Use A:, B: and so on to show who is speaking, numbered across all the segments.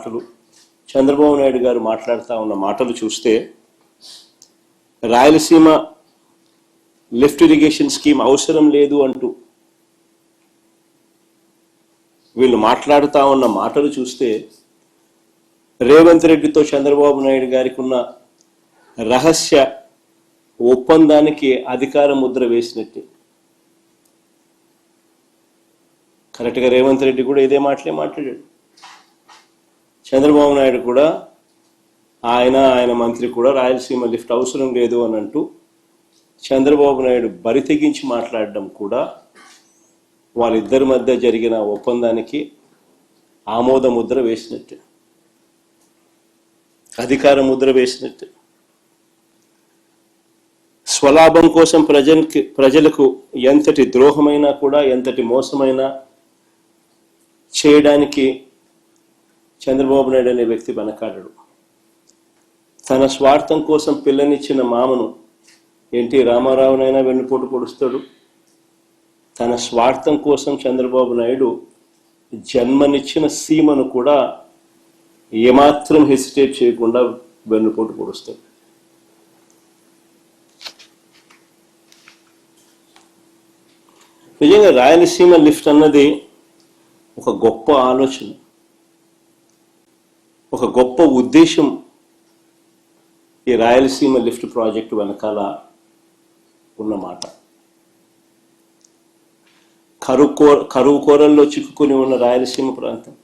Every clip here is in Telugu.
A: మాటలు, చంద్రబాబు నాయుడు గారు మాట్లాడుతూ ఉన్న మాటలు చూస్తే రాయలసీమ లిఫ్ట్ ఇరిగేషన్ స్కీమ్ అవసరం లేదు అంటూ వీళ్ళు మాట్లాడుతూ ఉన్న మాటలు చూస్తే రేవంత్ రెడ్డితో చంద్రబాబు నాయుడు గారికి ఉన్న రహస్య ఒప్పందానికి అధికార ముద్ర వేసినట్టే. కరెక్ట్గా రేవంత్ రెడ్డి కూడా ఇదే మాట్లాడాడు. చంద్రబాబు నాయుడు కూడా ఆయన మంత్రి కూడా రాయలసీమ లిఫ్ట్ అవసరం లేదు అని అంటూ చంద్రబాబు నాయుడు బరి తెగించి మాట్లాడడం కూడా వాళ్ళిద్దరి మధ్య జరిగిన ఒప్పందానికి ఆమోద ముద్ర వేసినట్టే, అధికార ముద్ర వేసినట్టే. స్వలాభం కోసం ప్రజలకు ఎంతటి ద్రోహమైనా కూడా, ఎంతటి మోసమైనా చేయడానికి చంద్రబాబు నాయుడు అనే వ్యక్తి వెనకాడడు. తన స్వార్థం కోసం పిల్లనిచ్చిన మామను ఎన్టీ రామారావునైనా వెన్నుపోటు పొడుస్తాడు. తన స్వార్థం కోసం చంద్రబాబు నాయుడు జన్మనిచ్చిన సీమను కూడా ఏమాత్రం హెసిటేట్ చేయకుండా వెన్నుపోటు పొడుస్తాడు. నిజంగా రాయలసీమ లిఫ్ట్ అన్నది ఒక గొప్ప ఆలోచన, ఒక గొప్ప ఉద్దేశం ఈ రాయలసీమ లిఫ్ట్ ప్రాజెక్టు వెనకాల ఉన్నమాట. కరువు కోరల్లో చిక్కుకొని ఉన్న రాయలసీమ ప్రాంతం,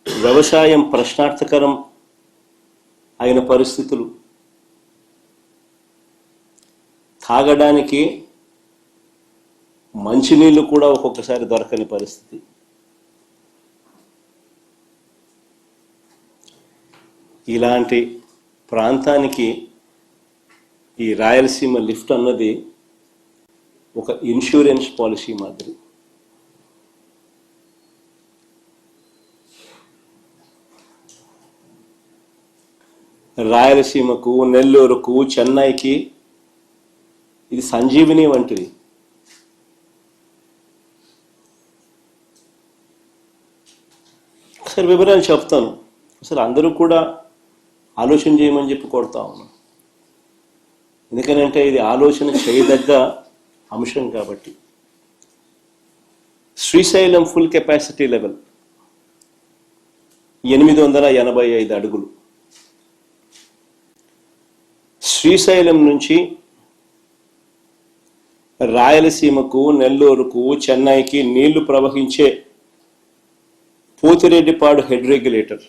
A: వ్యవసాయం ప్రశ్నార్థకరం అయిన పరిస్థితులు, తాగడానికి మంచినీళ్ళు కూడా ఒక్కొక్కసారి దొరకని పరిస్థితి. ఇలాంటి ప్రాంతానికి ఈ రాయలసీమ లిఫ్ట్ అన్నది ఒక ఇన్సూరెన్స్ పాలసీ మాదిరి. రాయలసీమకు, నెల్లూరుకు, చెన్నైకి ఇది సంజీవిని వంటిది. ఒకసారి వివరాలు చెప్తాను. అసలు అందరూ కూడా ఆలోచన చేయమని చెప్పి కోరుతా ఉన్నాం. ఎందుకనంటే ఇది ఆలోచన చేయదగ్గ అంశం కాబట్టి. శ్రీశైలం ఫుల్ కెపాసిటీ లెవెల్ 885 అడుగులు. శ్రీశైలం నుంచి రాయలసీమకు, నెల్లూరుకు, చెన్నైకి నీళ్లు ప్రవహించే పోతిరెడ్డిపాడు హెడ్ రెగ్యులేటర్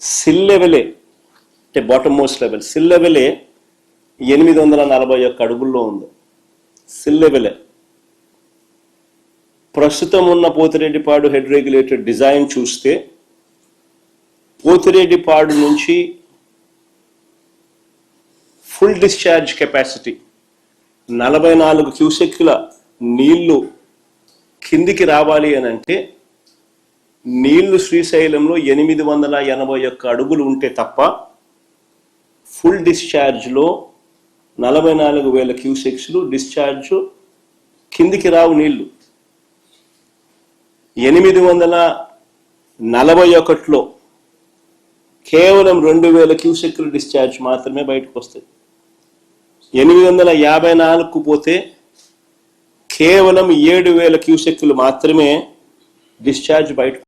A: సిల్ లెవెలే, అంటే బాటమ్ మోస్ట్ లెవెల్, సిల్ లెవెలే 841 అడుగుల్లో ఉంది. సిల్ లెవెలే. ప్రస్తుతం ఉన్న పోతిరెడ్డిపాడు హెడ్ రెగ్యులేటర్ డిజైన్ చూస్తే పోతిరెడ్డిపాడు నుంచి ఫుల్ డిశ్చార్జ్ కెపాసిటీ 44 క్యూసెక్కుల నీళ్లు కిందికి రావాలి అని అంటే నీళ్లు శ్రీశైలంలో 881 అడుగులు ఉంటే తప్ప ఫుల్ డిశ్చార్జ్లో 44,000 క్యూసెక్స్లు డిశ్చార్జ్ కిందికి రావు. నీళ్లు 841లో కేవలం 2,000 క్యూసెక్లు డిశ్చార్జ్ మాత్రమే బయటకు వస్తాయి. 854కు పోతే కేవలం 7,000 క్యూసెక్లు మాత్రమే డిశ్చార్జ్ బయటకు